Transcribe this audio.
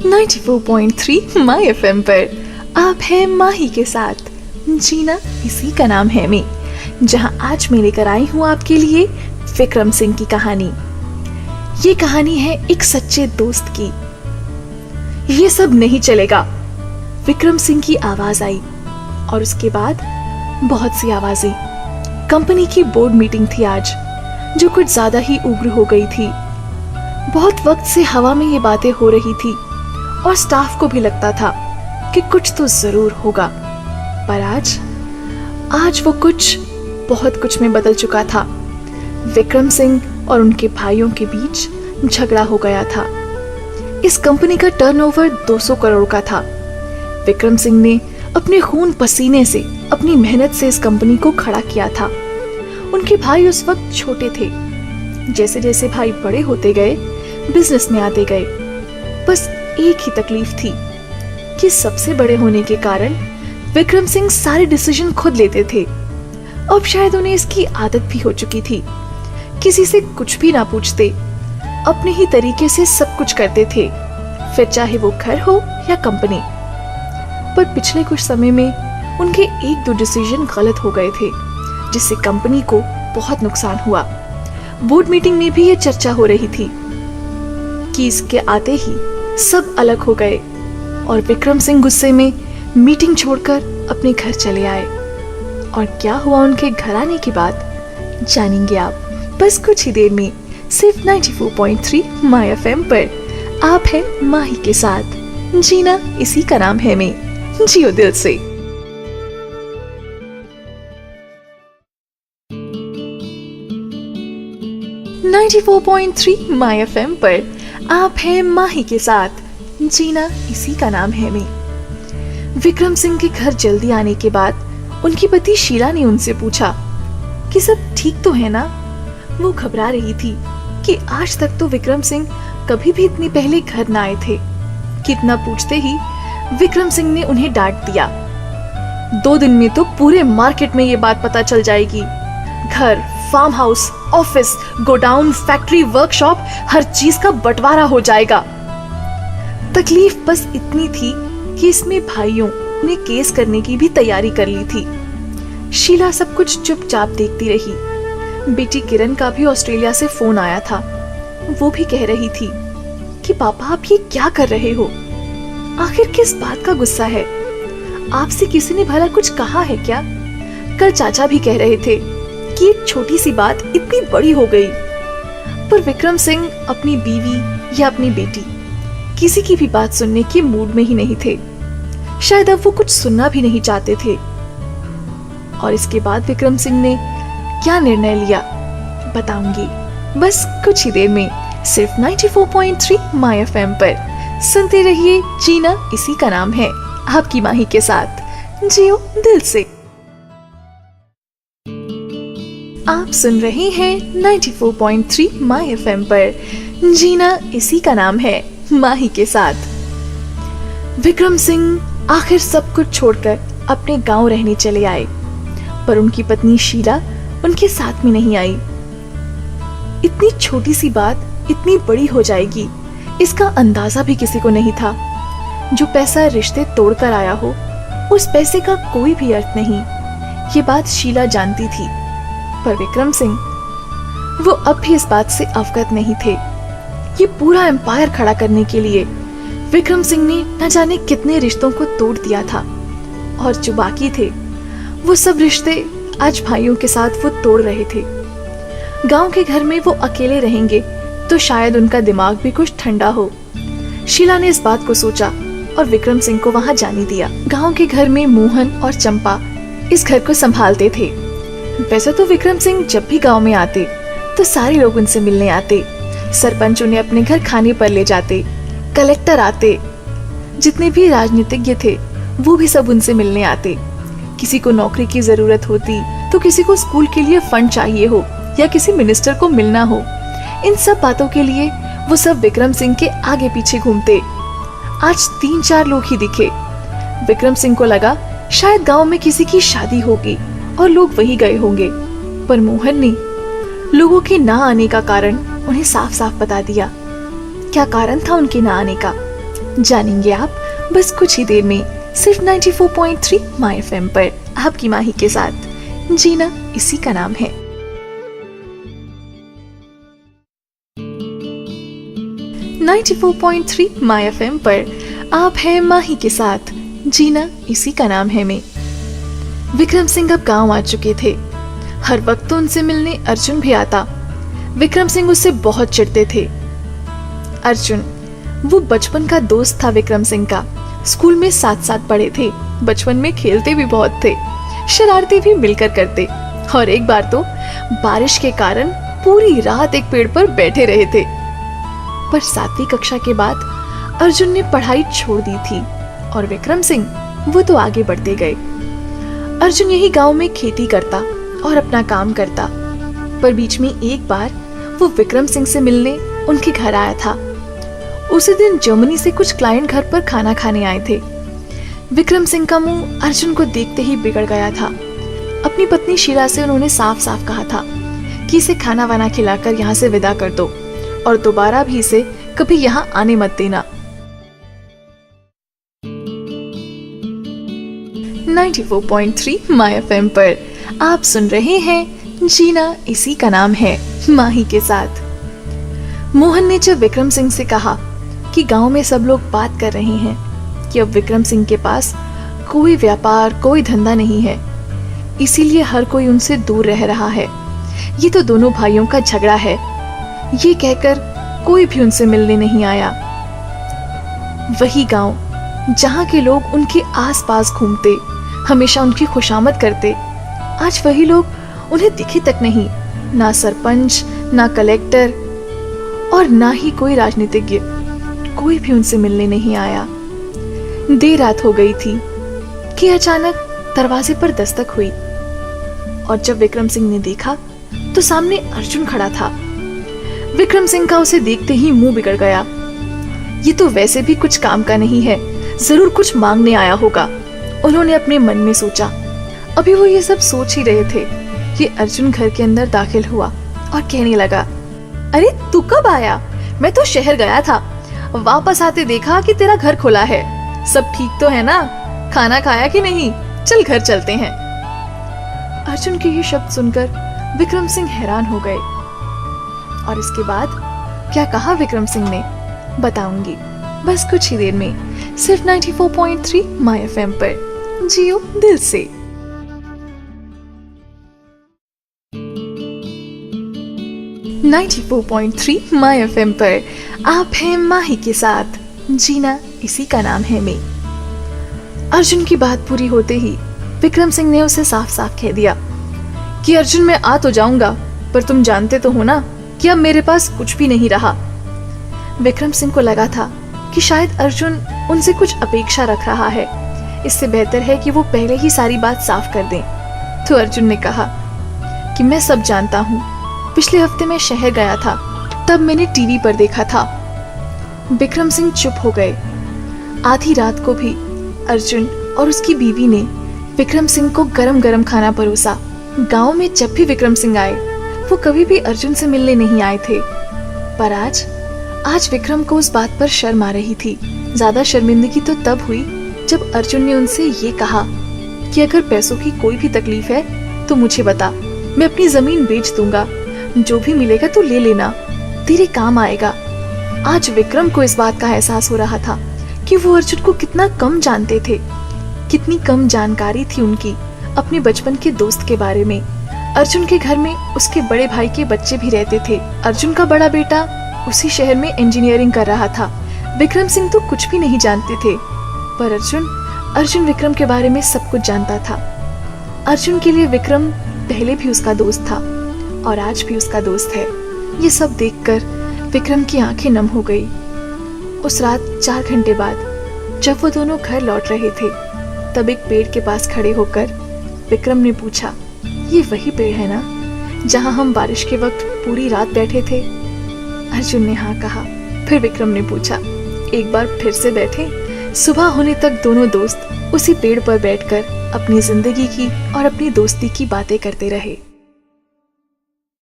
94.3 माई FM पर आप हैं माही के साथ। जीना इसी का नाम है मैं, जहां आज मैं लेकर आई हूं आपके लिए विक्रम सिंह की कहानी। ये कहानी है एक सच्चे दोस्त की। ये सब नहीं चलेगा, विक्रम सिंह की आवाज आई और उसके बाद बहुत सी आवाजें। कंपनी की बोर्ड मीटिंग थी आज, जो कुछ ज्यादा ही उग्र हो गई थी। बहुत वक्त से हवा में ये बातें हो रही थी और स्टाफ को भी लगता था कि कुछ तो जरूर होगा, पर आज वो कुछ बहुत कुछ में बदल चुका था। विक्रम सिंह और उनके भाइयों के बीच झगड़ा हो गया था। इस कंपनी का टर्नओवर 200 करोड़ का था। विक्रम सिंह ने अपने खून पसीने से, अपनी मेहनत से इस कंपनी को खड़ा किया था। उनके भाई उस वक्त छोटे थे। जैसे जैसे भाई बड़े होते गए, बिजनेस में आते गए। बस एक ही तकलीफ थी कि सबसे बड़े होने के कारण विक्रम सिंह सारे डिसीजन खुद लेते थे। अब शायद उन्हें इसकी आदत भी हो चुकी थी। किसी से कुछ भी ना पूछते, अपने ही तरीके से सब कुछ करते थे, फिर चाहे वो घर हो या कंपनी। पर पिछले कुछ समय में उनके एक दो डिसीजन गलत हो गए थे, जिससे कंपनी को बहुत नुकसान हुआ। बोर्ड मीटिंग में भी ये चर्चा हो रही थी कि इसके आते ही सब अलग हो गए और विक्रम सिंह गुस्से में मीटिंग छोड़कर अपने घर चले आए। और क्या हुआ उनके घर आने के बाद, जानेंगे आप बस कुछ ही देर में, सिर्फ 94.3 माई एफएम पर। आप हैं माही के साथ। जीना इसी का नाम है मैं, जियो दिल से। माई एफएम पर आप हैं माही के साथ। जीना इसी का नाम है मैं। विक्रम सिंह के घर जल्दी आने के बाद उनकी पति शीला ने उनसे पूछा कि सब ठीक तो है ना। वो घबरा रही थी कि आज तक तो विक्रम सिंह कभी भी इतनी पहले घर ना आए थे। कितना पूछते ही विक्रम सिंह ने उन्हें डांट दिया। 2 दिन में तो पूरे मार्केट में ये बात पता चल जाएगी। घर, farm house, office, godown, factory, workshop, हर चीज का बंटवारा हो जाएगा। तकलीफ बस इतनी थी कि इसमें भाइयों ने केस करने की भी तैयारी कर ली थी। शीला सब कुछ चुपचाप देखती रही। बेटी किरण का भी ऑस्ट्रेलिया से फोन आया था। वो भी कह रही थी कि पापा आप ये क्या कर रहे हो? आखिर किस बात का गुस्सा है? आपसे किसी ने भला कुछ कहा है क्या? कल चाचा भी कह रहे थे कि एक छोटी सी बात इतनी बड़ी हो गई। पर विक्रम सिंह अपनी बीवी या अपनी बेटी, किसी की भी बात सुनने के मूड में ही नहीं थे। शायद अब वो कुछ सुनना भी नहीं चाहते थे। और इसके बाद विक्रम सिंह ने क्या निर्णय लिया, बताऊंगी बस कुछ ही देर में, सिर्फ 94.3 माई एफएम पर। सुनते रहिए, जीना इसी का नाम है, आपकी माही के साथ। जियो दिल से। आप सुन रहे हैं 94.3 माई एफएम पर। जीना इसी का नाम है, माही के साथ। विक्रम सिंह आखिर सब कुछ छोड़कर अपने गांव रहने चले आए, पर उनकी पत्नी शीला उनके साथ में नहीं आई। इतनी छोटी सी बात इतनी बड़ी हो जाएगी, इसका अंदाजा भी किसी को नहीं था। जो पैसा रिश्ते तोड़कर आया हो, उस पैसे का कोई भी अर्थ नहीं। ये बात शीला जानती थी, पर विक्रम सिंह, वो अब भी इस बात से अवगत नहीं थे। ये पूरा एम्पायर खड़ा करने के लिए विक्रम सिंह ने न जाने कितने रिश्तों को तोड़ दिया था, और जो बाकी थे वो सब रिश्ते आज भाइयों के साथ वो तोड़ रहे थे। गांव के घर में वो अकेले रहेंगे तो शायद उनका दिमाग भी कुछ ठंडा हो। शीला ने इस बात को सोचा और विक्रम सिंह को वहां जाने दिया। गांव के घर में मोहन और चंपा इस घर को संभालते थे। वैसे तो विक्रम सिंह जब भी गांव में आते तो सारे लोग उनसे मिलने आते। सरपंच उन्हें अपने घर खाने पर ले जाते, कलेक्टर आते, जितने भी राजनीतिज्ञ थे वो भी सब उनसे मिलने आते। किसी को नौकरी की जरूरत होती तो किसी को स्कूल के लिए फंड चाहिए हो या किसी मिनिस्टर को मिलना हो, इन सब बातों के लिए वो सब विक्रम सिंह के आगे पीछे घूमते। आज 3-4 लोग ही दिखे। विक्रम सिंह को लगा शायद गांव में किसी की शादी होगी और लोग वही गए होंगे, पर मोहन ने लोगों के ना आने का कारण उन्हें साफ साफ बता दिया। क्या कारण था उनके ना आने का? जानेंगे आप बस कुछ ही देर में, सिर्फ 94.3 माय एफएम पर, आपकी माही के साथ। जीना इसी का नाम है। माय एफएम पर आप हैं माही के साथ। जीना इसी का नाम है में। विक्रम सिंह अब गांव आ चुके थे। हर वक्त तो उनसे मिलने अर्जुन भी आता। विक्रम सिंह उससे बहुत चिढ़ते थे। अर्जुन वो बचपन का दोस्त था विक्रम सिंह का। स्कूल में साथ साथ पढ़े थे। बचपन में खेलते भी बहुत थे, शरारतें भी मिलकर करते। और एक बार तो बारिश के कारण पूरी रात एक पेड़ पर बैठे रहे थे। पर 7वीं कक्षा के बाद अर्जुन ने पढ़ाई छोड़ दी थी और विक्रम सिंह वो तो आगे बढ़ते गए। अर्जुन यही गांव में खेती करता और अपना काम करता। पर बीच में एक बार वो विक्रम सिंह से मिलने उनके घर आया था। उसी दिन जर्मनी से कुछ क्लाइंट घर पर खाना खाने आए थे। विक्रम सिंह का मुंह अर्जुन को देखते ही बिगड़ गया था। अपनी पत्नी शीला से उन्होंने साफ साफ कहा था कि इसे खाना वाना खिलाकर यहाँ से विदा कर दो और दोबारा भी इसे कभी यहाँ आने मत देना। 94.3 माय एफएम पर आप सुन रहे हैं जीना इसी का नाम है, माही के साथ। मोहन ने जब विक्रम सिंह से कहा कि गांव में सब लोग बात कर रहे हैं कि अब विक्रम सिंह के पास कोई व्यापार, कोई धंधा नहीं है, इसीलिए हर कोई उनसे दूर रह रहा है, ये तो दोनों भाइयों का झगड़ा है, ये कहकर कोई भी उनसे मिलने नहीं आया। वही गांव जहां के लोग उनके आसपास घूमते, हमेशा उनकी खुशामद करते, आज वही लोग उन्हें दिखे तक नहीं। ना सरपंच, ना कलेक्टर और ना ही कोई राजनीतिज्ञ, कोई भी उनसे मिलने नहीं आया। देर रात हो गई थी कि अचानक दरवाजे पर दस्तक हुई और जब विक्रम सिंह ने देखा तो सामने अर्जुन खड़ा था। विक्रम सिंह का उसे देखते ही मुंह बिगड़ गया। ये तो वैसे भी कुछ काम का नहीं है, जरूर कुछ मांगने आया होगा, उन्होंने अपने मन में सोचा। अभी वो ये सब सोच ही रहे थे कि अर्जुन घर के अंदर दाखिल हुआ और कहने लगा, अरे तू कब आया? मैं तो शहर गया था, वापस आते देखा कि तेरा घर खुला है। सब ठीक तो है ना? खाना खाया कि नहीं? चल घर चलते हैं। अर्जुन के ये शब्द सुनकर विक्रम सिंह हैरान हो गए और इसके बाद क्या कहा विक्रम सिंह ने बताऊंगी बस कुछ ही देर में, सिर्फ 94.3 माय एफएम पर। जियो दिल से। माय एफएम पर आप हैं माही के साथ। जीना इसी का नाम है में। अर्जुन की बात पूरी होते ही विक्रम सिंह ने उसे साफ साफ कह दिया कि अर्जुन मैं आ तो जाऊंगा, पर तुम जानते तो हो ना कि अब मेरे पास कुछ भी नहीं रहा। विक्रम सिंह को लगा था कि शायद अर्जुन उनसे कुछ अपेक्षा रख रहा है, इससे बेहतर है कि वो पहले ही सारी बात साफ कर दें। तो अर्जुन ने कहा कि मैं सब जानता हूँ, पिछले हफ्ते मैं शहर गया था, तब मैंने टीवी पर देखा था। विक्रम सिंह चुप हो गए। आधी रात को भी अर्जुन और उसकी बीवी ने विक्रम सिंह को गरम गरम खाना परोसा। गांव में जब भी विक्रम सिंह आए वो कभी भी अर्जुन से मिलने नहीं आए थे, पर आज विक्रम को उस बात पर शर्म आ रही थी। ज्यादा शर्मिंदगी तो तब हुई जब अर्जुन ने उनसे ये कहा कि अगर पैसों की कोई भी तकलीफ है तो मुझे बता, मैं अपनी जमीन बेच दूंगा, जो भी मिलेगा तो ले लेना, तेरे काम आएगा। आज विक्रम को इस बात का एहसास हो रहा था कि वो अर्जुन को कितना कम जानते थे, कितनी कम जानकारी थी उनकी अपने बचपन के दोस्त के बारे में। अर्जुन के घर में उसके बड़े भाई के बच्चे भी रहते थे। अर्जुन का बड़ा बेटा उसी शहर में इंजीनियरिंग कर रहा था। विक्रम सिंह तो कुछ भी नहीं जानते थे, पर अर्जुन विक्रम के बारे में सब कुछ जानता था। अर्जुन के लिए विक्रम पहले भी उसका दोस्त था और आज भी उसका दोस्त है। ये सब देखकर विक्रम की आंखें नम हो गई। उस रात 4 घंटे बाद जब वो दोनों घर लौट रहे थे, तब एक पेड़ के पास खड़े होकर विक्रम ने पूछा, ये वही पेड़ है ना जहां हम बारिश के वक्त पूरी रात बैठे थे? अर्जुन ने हाँ कहा। फिर विक्रम ने पूछा, एक बार फिर से बैठे? सुबह होने तक दोनों दोस्त उसी पेड़ पर बैठकर अपनी जिंदगी की और अपनी दोस्ती की बातें करते रहे।